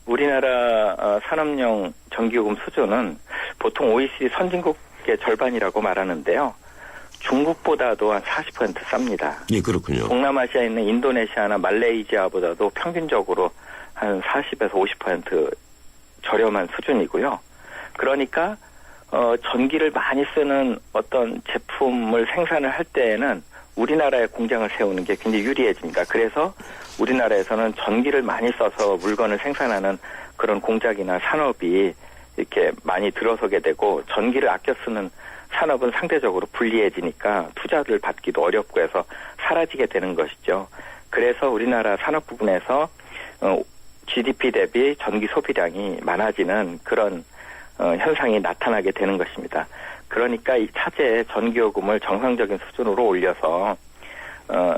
우리나라 산업용 전기요금 수준은 보통 OECD 선진국 가격의 절반이라고 말하는데요. 중국보다도 한 40% 쌉니다. 예, 그렇군요. 동남아시아에 있는 인도네시아나 말레이시아보다도 평균적으로 한 40에서 50% 저렴한 수준이고요. 그러니까 전기를 많이 쓰는 어떤 제품을 생산을 할 때에는 우리나라에 공장을 세우는 게 굉장히 유리해집니다. 그래서 우리나라에서는 전기를 많이 써서 물건을 생산하는 그런 공장이나 산업이 이렇게 많이 들어서게 되고 전기를 아껴 쓰는 산업은 상대적으로 불리해지니까 투자를 받기도 어렵고 해서 사라지게 되는 것이죠. 그래서 우리나라 산업 부분에서 GDP 대비 전기 소비량이 많아지는 그런 현상이 나타나게 되는 것입니다. 그러니까 이 차제의 전기요금을 정상적인 수준으로 올려서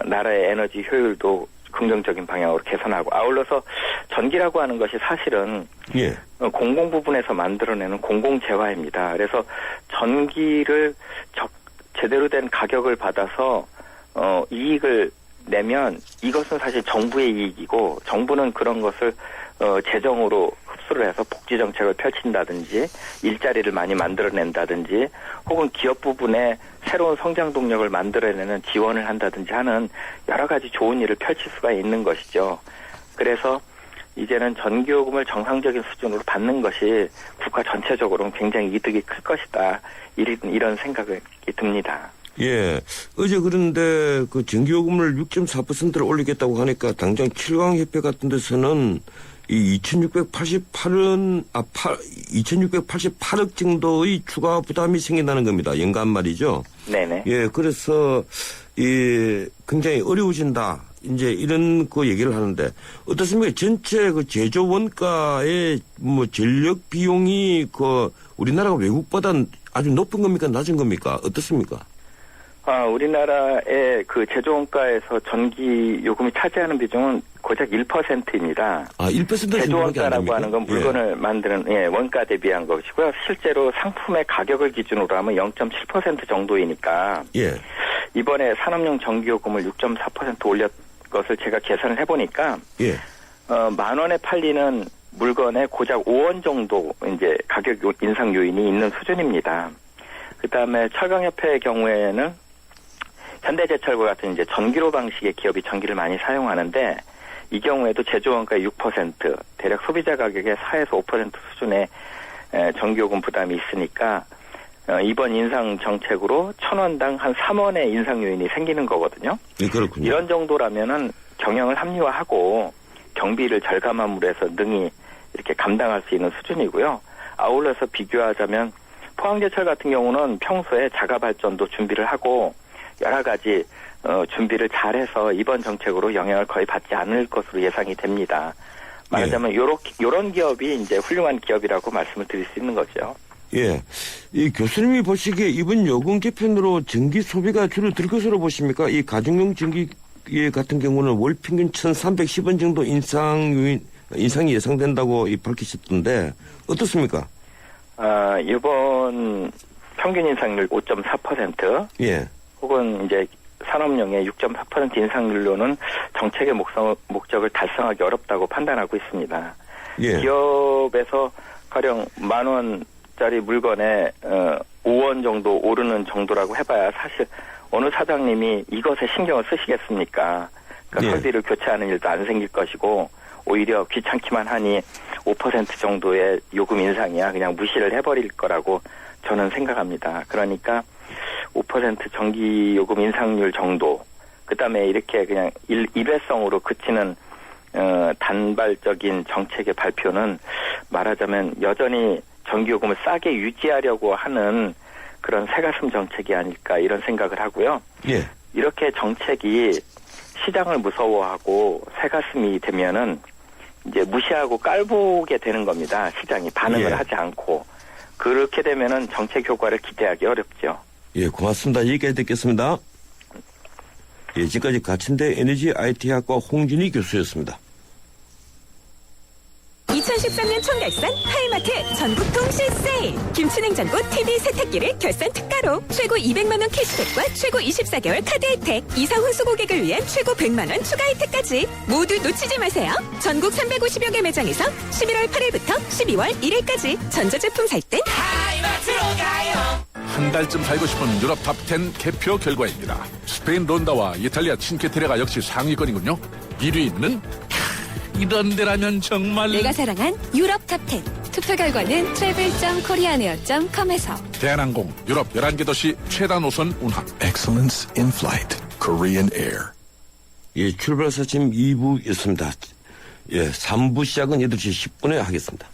나라의 에너지 효율도 긍정적인 방향으로 개선하고 아울러서 전기라고 하는 것이 사실은 예. 공공 부분에서 만들어내는 공공재화입니다. 그래서 전기를 제대로 된 가격을 받아서 이익을 내면 이것은 사실 정부의 이익이고 정부는 그런 것을 재정으로 흡수를 해서 복지 정책을 펼친다든지 일자리를 많이 만들어낸다든지 혹은 기업 부분에 새로운 성장 동력을 만들어내는 지원을 한다든지 하는 여러 가지 좋은 일을 펼칠 수가 있는 것이죠. 그래서 이제는 전기요금을 정상적인 수준으로 받는 것이 국가 전체적으로는 굉장히 이득이 클 것이다. 이런 생각이 듭니다. 예. 어제 그런데 그 전기요금을 6.4%를 올리겠다고 하니까 당장 7강협회 같은 데서는 이 2,688억 정도의 추가 부담이 생긴다는 겁니다. 연간 말이죠. 네네. 예, 그래서 굉장히 어려워진다. 이제 이런 그 얘기를 하는데 어떻습니까? 전체 그 제조 원가의 뭐 전력 비용이 그 우리나라가 외국보다 아주 높은 겁니까? 낮은 겁니까? 어떻습니까? 우리나라의 그 제조원가에서 전기 요금이 차지하는 비중은 고작 1%입니다. 1% 제조원가라고 하는 건 물건을 만드는 원가 대비한 것이고요. 실제로 상품의 가격을 기준으로 하면 0.7% 정도이니까 이번에 산업용 전기요금을 6.4% 올렸 것을 제가 계산을 해보니까 10,000원에 팔리는 물건에 고작 5원 정도 이제 가격 인상 요인이 있는 수준입니다. 그다음에 철강협회의 경우에는 현대제철과 같은 이제 전기로 방식의 기업이 전기를 많이 사용하는데 이 경우에도 제조원가의 6% 대략 소비자 가격의 4에서 5% 수준의 전기요금 부담이 있으니까 이번 인상 정책으로 1,000원당 한 3원의 인상 요인이 생기는 거거든요. 네, 그렇군요. 이런 정도라면은 경영을 합리화하고 경비를 절감함으로 해서 능히 이렇게 감당할 수 있는 수준이고요. 아울러서 비교하자면 포항제철 같은 경우는 평소에 자가 발전도 준비를 하고 여러 가지 준비를 잘해서 이번 정책으로 영향을 거의 받지 않을 것으로 예상이 됩니다. 말하자면 요런 기업이 이제 훌륭한 기업이라고 말씀을 드릴 수 있는 거죠. 예. 이 교수님이 보시기에 이번 요금 개편으로 전기 소비가 줄어들 것으로 보십니까? 이 가정용 전기 같은 경우는 월 평균 1,310원 정도 인상이 예상된다고 밝히셨던데 어떻습니까? 이번 평균 인상률 5.4%. 혹은 이제 산업용의 6.4% 인상률로는 정책의 목적을 달성하기 어렵다고 판단하고 있습니다. 기업에서 가령 10,000원짜리 물건에 5원 정도 오르는 정도라고 해봐야 사실 어느 사장님이 이것에 신경을 쓰시겠습니까? 그러니까 설비를 교체하는 일도 안 생길 것이고 오히려 귀찮기만 하니 5% 정도의 요금 인상이야 그냥 무시를 해버릴 거라고 저는 생각합니다. 그러니까 5% 전기요금 인상률 정도, 그 다음에 이렇게 그냥 일회성으로 그치는 단발적인 정책의 발표는 말하자면 여전히 전기요금을 싸게 유지하려고 하는 그런 새가슴 정책이 아닐까 이런 생각을 하고요. 이렇게 정책이 시장을 무서워하고 새가슴이 되면은 이제 무시하고 깔보게 되는 겁니다. 시장이 반응을 하지 않고. 그렇게 되면은 정책 효과를 기대하기 어렵죠. 예, 고맙습니다. 여기까지 듣겠습니다. 예, 지금까지 가천대 에너지 IT학과 홍준희 교수였습니다. 2013년 총결산 하이마트 전국통 실세일 김치냉장고 TV 세탁기를 결산 특가로 최고 200만 원 캐시백과 최고 24개월 카드 혜택 이상 훈수 고객을 위한 최고 100만 원 추가 혜택까지 모두 놓치지 마세요. 전국 350여 개 매장에서 11월 8일부터 12월 1일까지 전자제품 살 땐 하이마트로 가요. 한 달쯤 살고 싶은 유럽 탑10 개표 결과입니다. 스페인 론다와 이탈리아 친케테레가 역시 상위권이군요. 1위는 이런 데라면 정말 내가 사랑한 유럽 탑10. 투표 결과는 travel.koreanair.com에서 대한항공 유럽 11개 도시 최다 노선 운항. Excellence in flight. Korean Air. 예, 출발 사침 2부 있습니다. 예, 3부 시작은 8시 10분에 하겠습니다.